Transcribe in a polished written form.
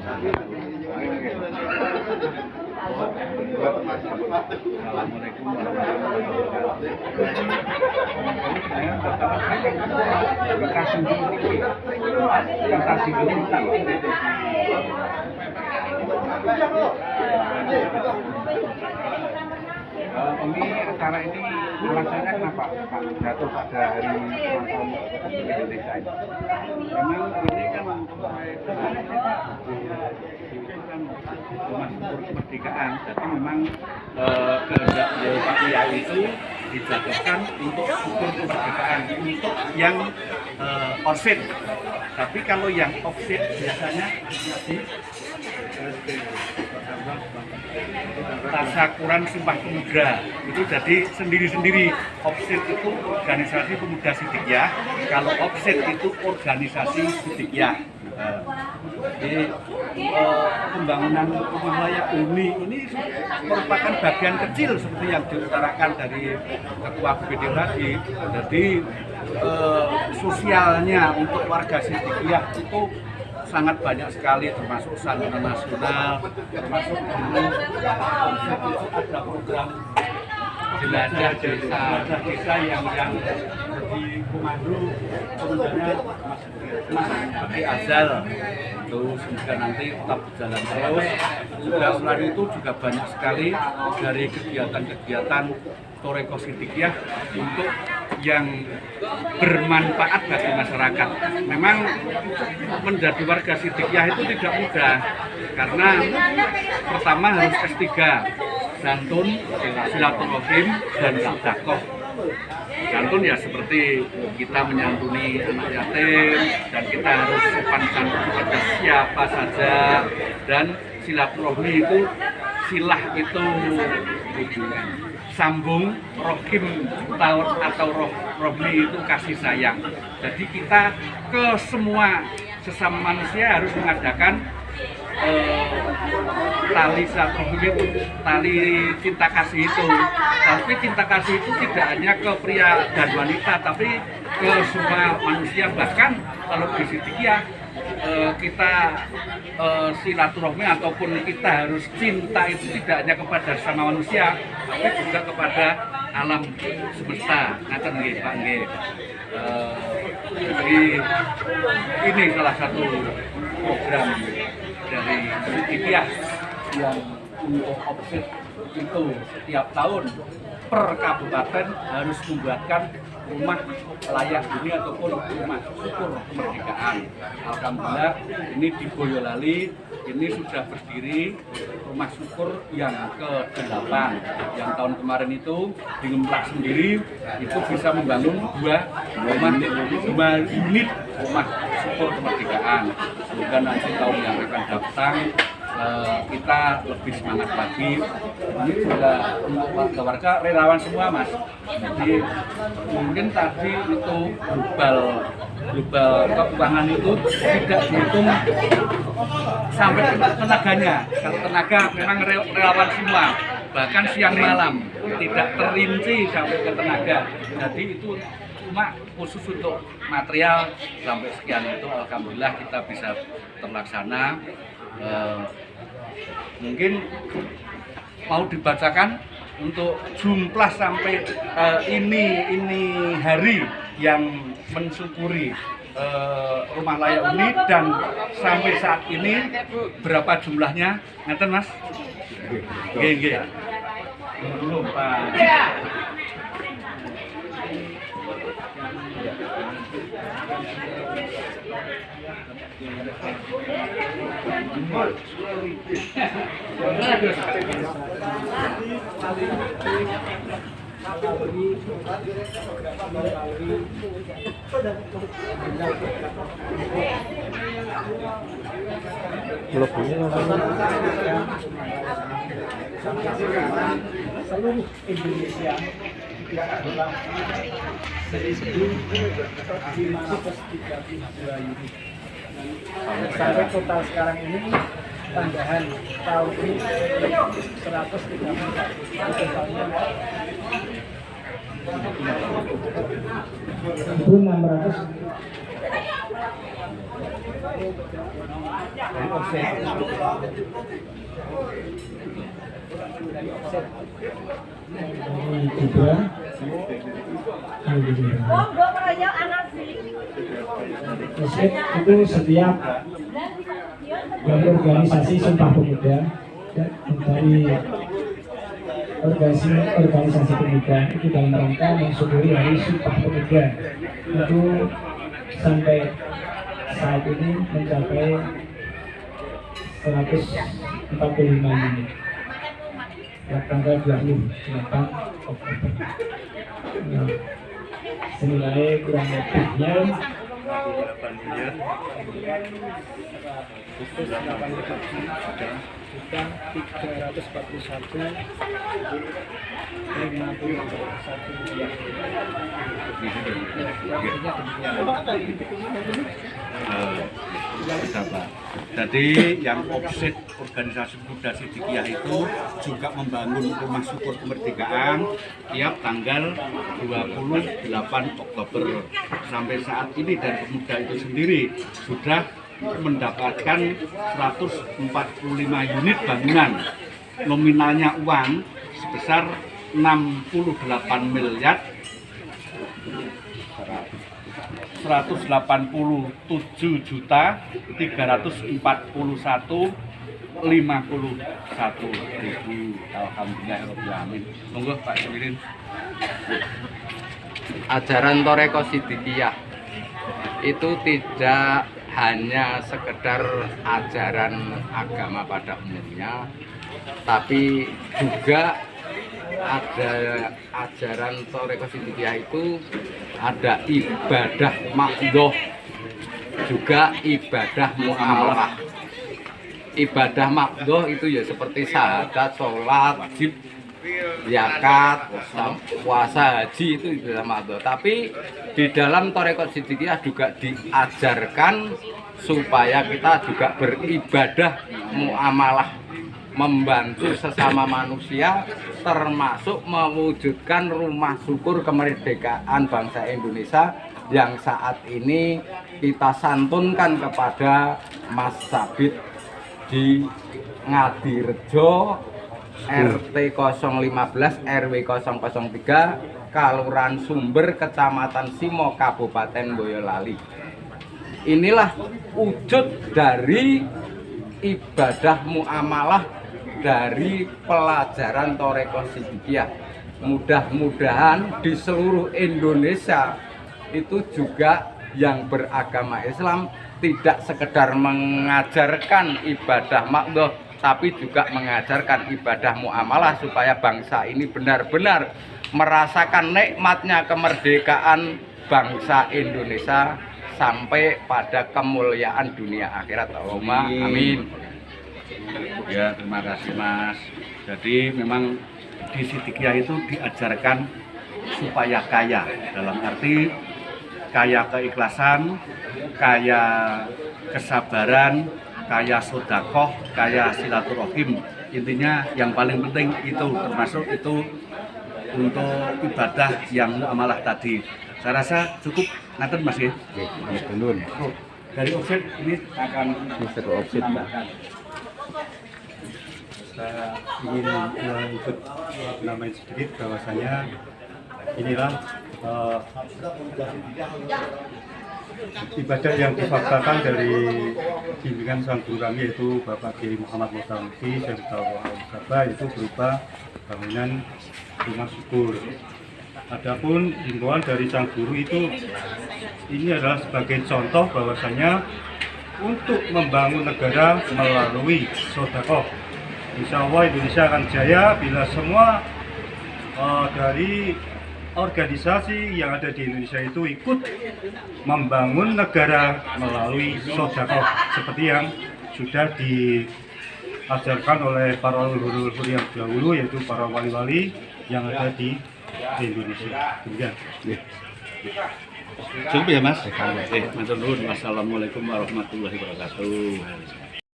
Assalamualaikum warahmatullahi Ini acara ini alasannya kenapa Pak jatuh pada hari ulang tahun Indonesia ini? Memang ini kan masuk kemerdekaan, jadi memang kehendak Pak Kiai itu dijatuhkan untuk syukur kemerdekaan untuk yang orsid. Tapi kalau yang offset biasanya di Tasyakuran Sumpah Pemuda itu jadi sendiri-sendiri. Offset itu organisasi pemuda Siddiqiyah, kalau offset itu organisasi Siddiqiyah. Jadi pembangunan rumah layak huni ini merupakan bagian kecil seperti yang diutarakan dari Ketua BPD tadi. Jadi sosialnya untuk warga Siddiqiyah itu sangat banyak sekali, termasuk santunan nasional, termasuk dulu ada program jelajah desa yang di komando komandanya Mas Budi Azal itu, semoga nanti tetap berjalan terus. Juga selain itu juga banyak sekali dari kegiatan-kegiatan Toreko Siddiqiyah untuk yang bermanfaat bagi masyarakat. Memang menjadi warga Siddiqiyah itu tidak mudah, karena pertama harus S3, santun, silaturahim, dan sedekah. Santun ya seperti kita menyantuni anak yatim, dan kita harus sopan santun kepada siapa saja. Dan silaturahmi itu, silah itu sambung, rohim atau rohmi itu kasih sayang. Jadi kita ke semua sesama manusia harus mengadakan tali silaturahmi itu, tali cinta kasih itu. Tapi cinta kasih itu tidak hanya ke pria dan wanita, tapi ke semua manusia. Bahkan kalau di Siddiqiyah kita silaturahmi ataupun kita harus cinta itu tidak hanya kepada sesama manusia, tapi juga kepada alam semesta. Ngaten nggih Pak nggih. Jadi ini salah satu program dari Siddiqiyah yang untuk offset itu setiap tahun per kabupaten harus membuatkan rumah layak huni ataupun rumah syukur kemerdekaan. Alhamdulillah ini di Boyolali ini sudah berdiri rumah syukur yang ke-8. Yang tahun kemarin itu di Ngemplak sendiri itu bisa membangun dua unit rumah syukur kemerdekaan. Semoga nanti tahun yang akan datang kita lebih semangat lagi. Ini juga untuk warga relawan semua Mas. Jadi mungkin tadi itu global keuangan itu tidak dihitung sampai tenaganya. Kalau tenaga memang relawan semua, bahkan siang malam tidak terinci sampai ke tenaga. Jadi itu cuma khusus untuk material sampai sekian itu. Alhamdulillah kita bisa terlaksana. Mungkin mau dibacakan untuk jumlah sampai ini hari yang mensyukuri rumah layak huni dan sampai saat ini berapa jumlahnya, ngeten Mas? Nggih. Belum Pak. Seluruh Indonesia adalah 1.532 unit. Sampai total sekarang ini tambahan tahun ini 134. Totalnya 1.600. Dari offset. Ini juga offset itu setiap dari organisasi Sumpah Pemuda dari organisasi pemuda itu dalam rangka mensyukuri Hari Sumpah Pemuda itu sampai saat ini mencapai 145 unit tanggal 28 Oktober. Nah, senilai kurang lebihnya 8 miliar. Khusus 8.351 Pak. Jadi yang offset organisasi pemuda Sidikiyah itu juga membangun rumah syukur kemerdekaan tiap tanggal 28 Oktober. Sampai saat ini dan pemuda itu sendiri sudah mendapatkan 145 unit bangunan. Nominalnya uang sebesar 68 miliar 187 juta 341 51.000. Alhamdulillahirobbilalamin. Monggo Pak Semirin. Ajaran Thoreko Sidikiyah itu tidak hanya sekedar ajaran agama pada umumnya, tapi juga ada ajaran Thoreko Sidikiyah itu ada ibadah makdoh, juga ibadah muamalah. Ibadah makdoh itu ya seperti syahadat, sholat, wajib, zakat, puasa, haji, itu ibadah makdoh. Tapi di dalam Thoreko Sidikiyah juga diajarkan supaya kita juga beribadah muamalah, membantu sesama manusia, termasuk mewujudkan rumah syukur kemerdekaan bangsa Indonesia yang saat ini kita santunkan kepada Mas Sabit di Ngadirejo, RT 015 RW 003, Kelurahan Sumber, Kecamatan Simo, Kabupaten Boyolali. Inilah wujud dari ibadah muamalah dari pelajaran Thoreko Sidikiyah. Mudah-mudahan di seluruh Indonesia itu juga yang beragama Islam tidak sekedar mengajarkan ibadah makdoh, tapi juga mengajarkan ibadah muamalah supaya bangsa ini benar-benar merasakan nikmatnya kemerdekaan bangsa Indonesia sampai pada kemuliaan dunia akhirat. Allahumma amin. Ya, terima kasih Mas. Jadi memang di Sidikiyah itu diajarkan supaya kaya, dalam arti kaya keikhlasan, kaya kesabaran, kaya sodakoh, kaya silaturahim. Intinya yang paling penting itu, termasuk itu untuk ibadah yang muamalah tadi. Saya rasa cukup ngaten Mas ya. Dari offset ini akan Offset, Pak. Saya ingin ikut nambahin sedikit bahwasanya inilah ibadah yang difaktakan dari bimbingan sang guru kami, yaitu Bapak Kiai Muhammad Mutamuti serta Sabah, yaitu berupa bangunan rumah syukur. Adapun himbauan dari sang guru itu ini adalah sebagai contoh bahwasanya untuk membangun negara melalui sedekah. Insya Allah Indonesia akan jaya bila semua dari organisasi yang ada di Indonesia itu ikut membangun negara melalui sedekah seperti yang sudah diajarkan oleh para leluhur yang dahulu, yaitu para wali-wali yang ada di Indonesia. Demikian. cukup ya Mas. Matur nuwun. Wassalamualaikum warahmatullahi wabarakatuh.